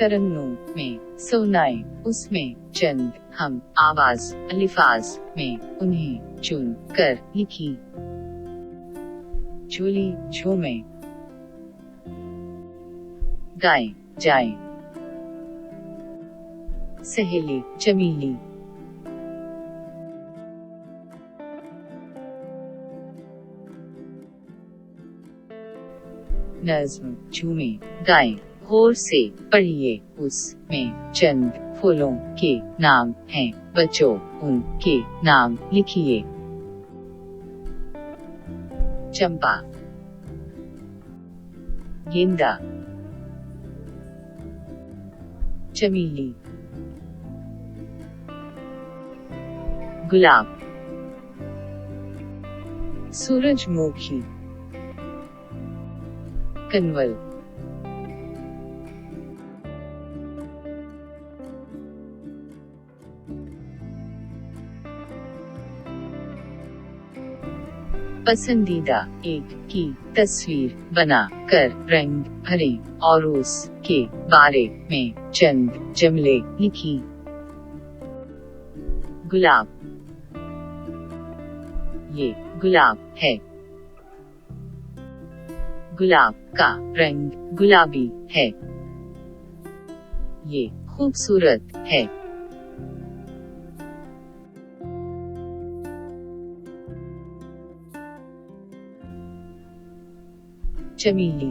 तरन्नुम में सोनाए, उसमें चंद हम आवाज अलिफाज में उन्हें चुन कर लिखी। झूली झूमे, गाएं जाएं, सहेली चमेली, नज्म झूमें गाएं, गौर से पढ़िए, उसमें चंद फूलों के नाम हैं, बच्चों उनके नाम लिखिए। चंपा, गेंदा, चमेली, गुलाब, सूरजमुखी, कनवल, पसंदीदा एक की तस्वीर बना कर रंग भरे और उसके बारे में चंद जुमले लिखी। गुलाब, ये गुलाब है। गुलाब का रंग गुलाबी है। ये खूबसूरत है। चमेली,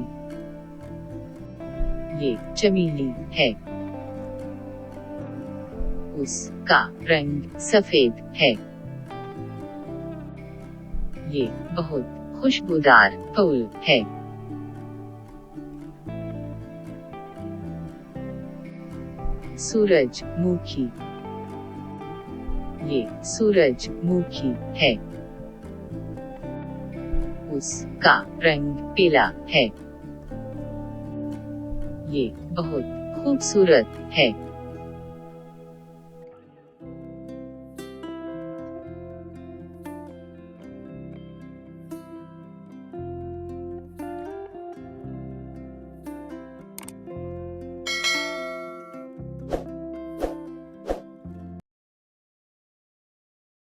ये चमेली है। उसका रंग सफेद है। ये बहुत खुशबूदार फूल है। सूरजमुखी, ये सूरजमुखी है। उसका रंग पीला है। ये बहुत खूबसूरत है।